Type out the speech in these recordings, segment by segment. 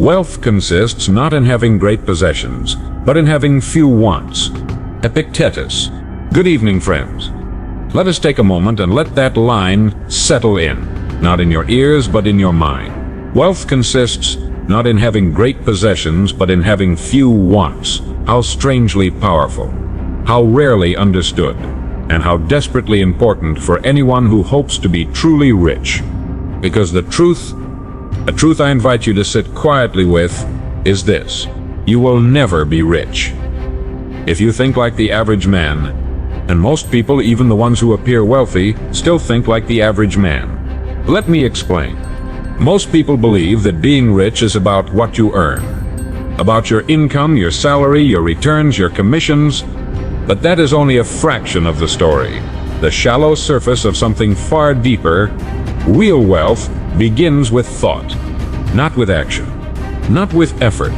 Wealth consists not in having great possessions, but in having few wants. Epictetus. Good evening, friends. Let us take a moment and let that line settle in, not in your ears, but in your mind. Wealth consists not in having great possessions, but in having few wants. How strangely powerful, how rarely understood, and how desperately important for anyone who hopes to be truly rich. Because the truth I invite you to sit quietly with is this: you will never be rich. If you think like the average man, and most people, even the ones who appear wealthy, still think like the average man. Let me explain. Most people believe that being rich is about what you earn, about your income, your salary, your returns, your commissions, but that is only a fraction of the story, the shallow surface of something far deeper. Real wealth begins with thought, not with action, not with effort,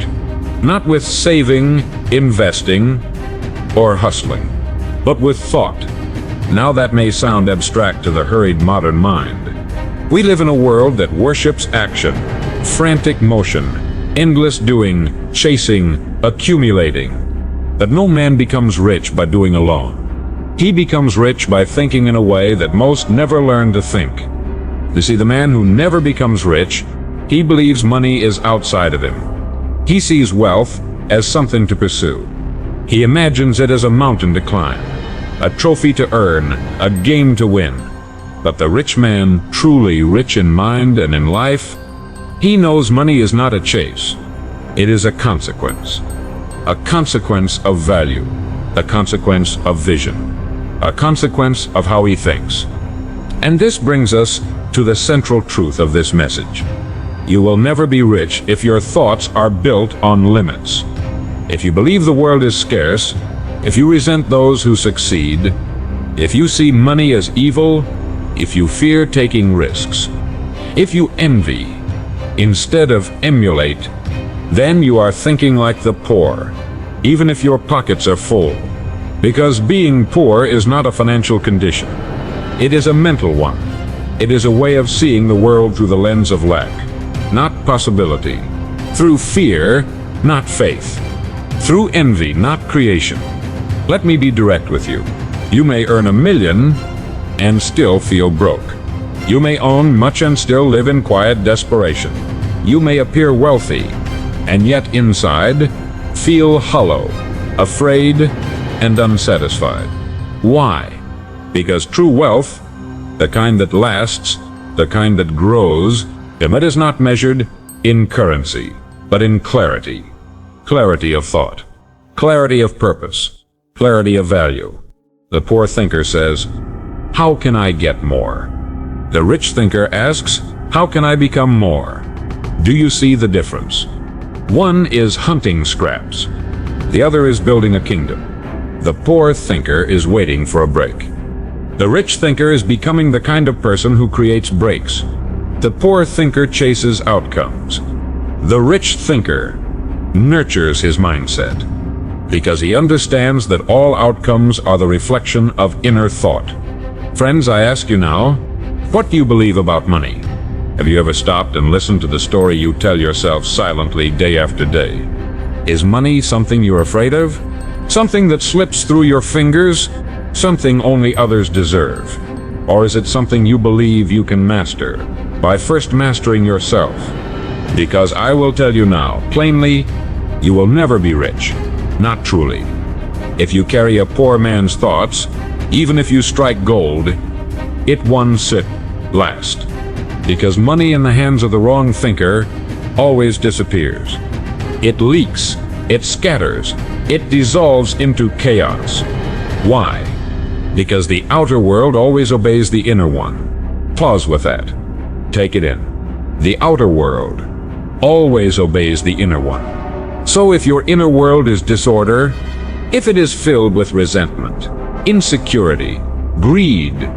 not with saving, investing, or hustling, but with thought. Now that may sound abstract to the hurried modern mind. We live in a world that worships action, frantic motion, endless doing, chasing, accumulating. But no man becomes rich by doing alone. He becomes rich by thinking in a way that most never learn to think. You see, the man who never becomes rich, he believes money is outside of him. He sees wealth as something to pursue. He imagines it as a mountain to climb, a trophy to earn, a game to win. But the rich man, truly rich in mind and in life, he knows money is not a chase. It is a consequence of value, a consequence of vision, a consequence of how he thinks. And this brings us to the central truth of this message. You will never be rich if your thoughts are built on limits. If you believe the world is scarce, if you resent those who succeed, if you see money as evil, if you fear taking risks, if you envy instead of emulate, then you are thinking like the poor, even if your pockets are full. Because being poor is not a financial condition. It is a mental one. It is a way of seeing the world through the lens of lack, not possibility. Through fear, not faith. Through envy, not creation. Let me be direct with you. You may earn $1 million and still feel broke. You may own much and still live in quiet desperation. You may appear wealthy and yet inside feel hollow, afraid, and unsatisfied. Why? Because true wealth, the kind that lasts, the kind that grows, it is not measured in currency, but in clarity. Clarity of thought, clarity of purpose, clarity of value. The poor thinker says, "How can I get more?" The rich thinker asks, "How can I become more?" Do you see the difference? One is hunting scraps. The other is building a kingdom. The poor thinker is waiting for a break. The rich thinker is becoming the kind of person who creates breaks. The poor thinker chases outcomes. The rich thinker nurtures his mindset because he understands that all outcomes are the reflection of inner thought. Friends, I ask you now, what do you believe about money? Have you ever stopped and listened to the story you tell yourself silently day after day? Is money something you're afraid of? Something that slips through your fingers? Something only others deserve? Or is it something you believe you can master by first mastering yourself? Because I will tell you now, plainly, you will never be rich, not truly. If you carry a poor man's thoughts, even if you strike gold, it won't sit last. Because money in the hands of the wrong thinker always disappears. It leaks, it scatters, it dissolves into chaos. Why? Because the outer world always obeys the inner one. Pause with that. Take it in. The outer world always obeys the inner one. So if your inner world is disorder, if it is filled with resentment, insecurity, greed,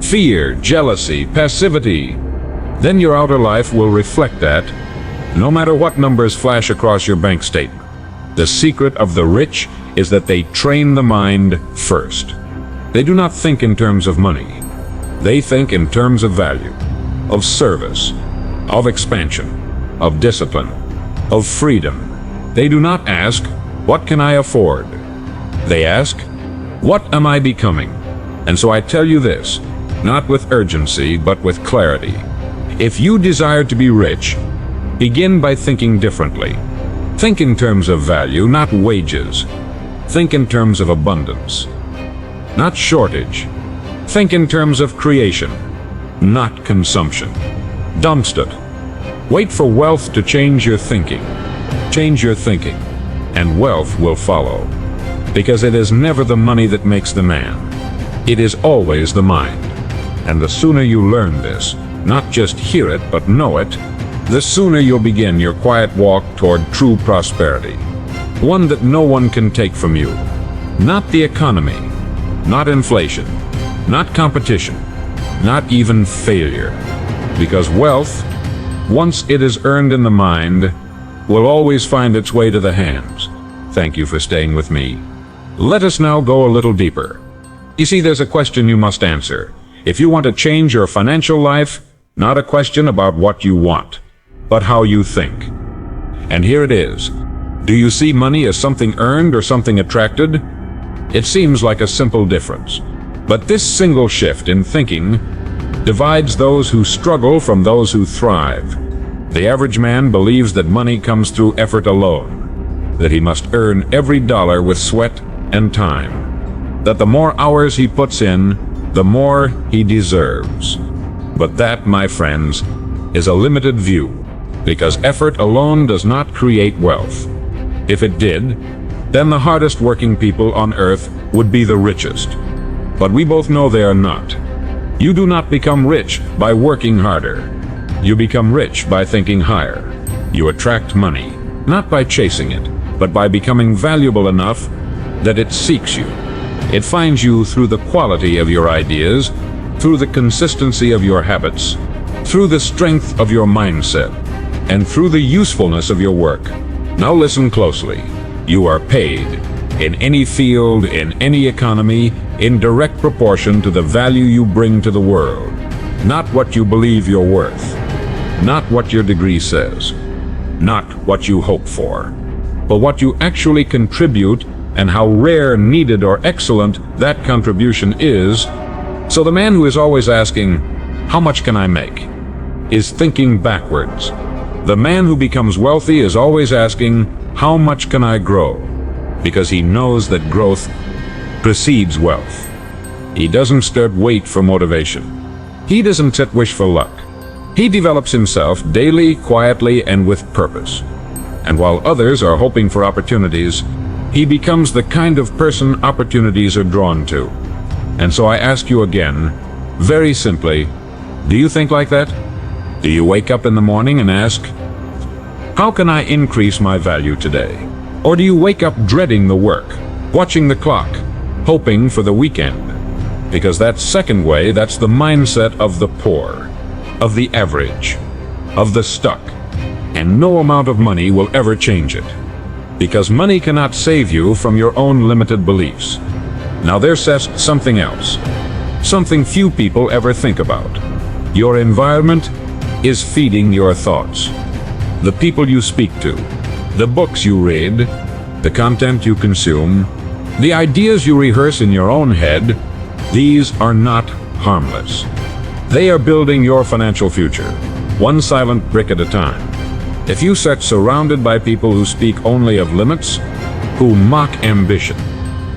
fear, jealousy, passivity, then your outer life will reflect that, no matter what numbers flash across your bank statement. The secret of the rich is that they train the mind first. They do not think in terms of money. They think in terms of value, of service, of expansion, of discipline. of freedom. They do not ask, "What can I afford?" They ask, "What am I becoming?" And so I tell you this, not with urgency, but with clarity. If you desire to be rich, begin by thinking differently. Think in terms of value, not wages. Think in terms of abundance, not shortage. Think in terms of creation, not consumption. Don't stop. Wait for wealth to change your thinking. Change your thinking, and wealth will follow. Because it is never the money that makes the man. It is always the mind. And the sooner you learn this, not just hear it, but know it, the sooner you'll begin your quiet walk toward true prosperity. One that no one can take from you. Not the economy, not inflation, not competition, not even failure. Because wealth, once it is earned in the mind, will always find its way to the hands. Thank you for staying with me. Let us now go a little deeper. You see, there's a question you must answer. If you want to change your financial life, not a question about what you want, but how you think. And here it is. Do you see money as something earned or something attracted? It seems like a simple difference. But this single shift in thinking divides those who struggle from those who thrive. The average man believes that money comes through effort alone, that he must earn every dollar with sweat and time, that the more hours he puts in, the more he deserves. But that, my friends, is a limited view, because effort alone does not create wealth. If it did, then the hardest working people on earth would be the richest. But we both know they are not. You do not become rich by working harder. You become rich by thinking higher. You attract money, not by chasing it, but by becoming valuable enough that it seeks you. It finds you through the quality of your ideas, through the consistency of your habits, through the strength of your mindset, and through the usefulness of your work. Now listen closely. You are paid, in any field, in any economy, in direct proportion to the value you bring to the world. Not what you believe you're worth, not what your degree says, not what you hope for, but what you actually contribute and how rare, needed, or excellent that contribution is. So the man who is always asking, "How much can I make?" is thinking backwards. The man who becomes wealthy is always asking, "How much can I grow?" Because he knows that growth precedes wealth. He doesn't wait for motivation. He doesn't wish for luck. He develops himself daily, quietly, and with purpose. And while others are hoping for opportunities, he becomes the kind of person opportunities are drawn to. And so I ask you again, very simply, do you think like that? Do you wake up in the morning and ask, "How can I increase my value today?" Or do you wake up dreading the work, watching the clock, hoping for the weekend? Because that second way, that's the mindset of the poor, of the average, of the stuck. And no amount of money will ever change it. Because money cannot save you from your own limited beliefs. Now there's something else, something few people ever think about. Your environment is feeding your thoughts. The people you speak to, the books you read, the content you consume, the ideas you rehearse in your own head, these are not harmless. They are building your financial future, one silent brick at a time. If you sit surrounded by people who speak only of limits, who mock ambition,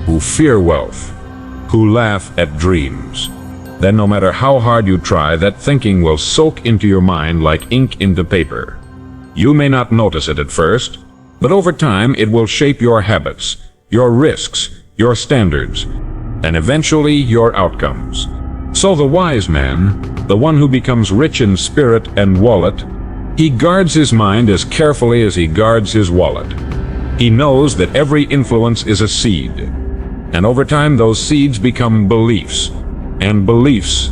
who fear wealth, who laugh at dreams, then no matter how hard you try, that thinking will soak into your mind like ink into paper. You may not notice it at first, but over time it will shape your habits, your risks, your standards, and eventually your outcomes. So the wise man, the one who becomes rich in spirit and wallet, he guards his mind as carefully as he guards his wallet. He knows that every influence is a seed, and over time those seeds become beliefs, and beliefs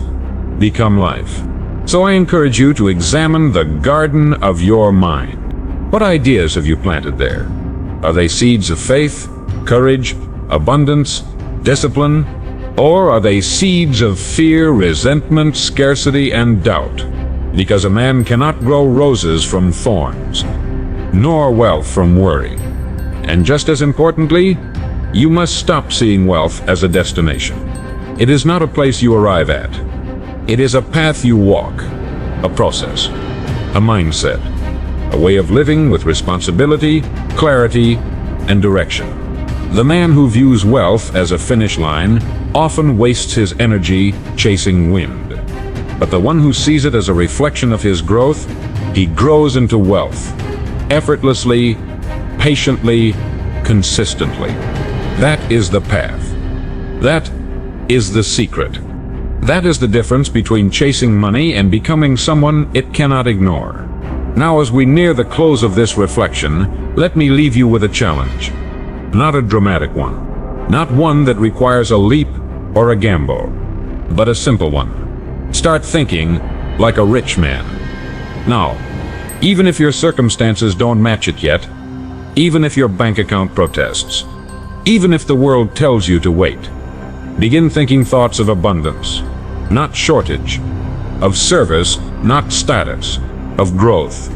become life. So I encourage you to examine the garden of your mind. What ideas have you planted there? Are they seeds of faith, courage, abundance, discipline? Or are they seeds of fear, resentment, scarcity, and doubt? Because a man cannot grow roses from thorns. nor wealth from worry. And just as importantly, you must stop seeing wealth as a destination. It is not a place you arrive at. It is a path you walk, a process, a mindset, a way of living with responsibility, clarity, and direction. The man who views wealth as a finish line often wastes his energy chasing wind. But the one who sees it as a reflection of his growth, he grows into wealth, effortlessly, patiently, consistently. That is the path. That is the secret. That is the difference between chasing money and becoming someone it cannot ignore. Now, as we near the close of this reflection, let me leave you with a challenge. Not a dramatic one. Not one that requires a leap or a gamble, but a simple one. Start thinking like a rich man. Now, even if your circumstances don't match it yet, even if your bank account protests, even if the world tells you to wait, begin thinking thoughts of abundance, not shortage, of service, not status, of growth,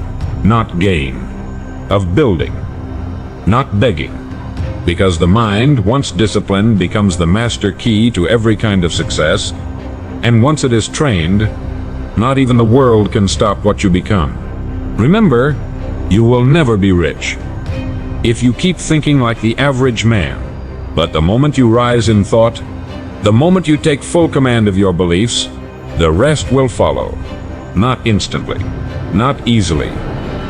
not gain, of building, not begging. Because the mind, once disciplined, becomes the master key to every kind of success, and once it is trained, not even the world can stop what you become. Remember, you will never be rich if you keep thinking like the average man. But the moment you rise in thought, the moment you take full command of your beliefs, the rest will follow. Not instantly, not easily,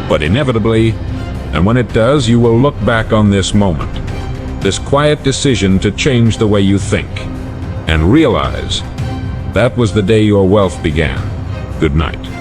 but inevitably. And when it does, you will look back on this moment, this quiet decision to change the way you think, and realize that was the day your wealth began. Good night.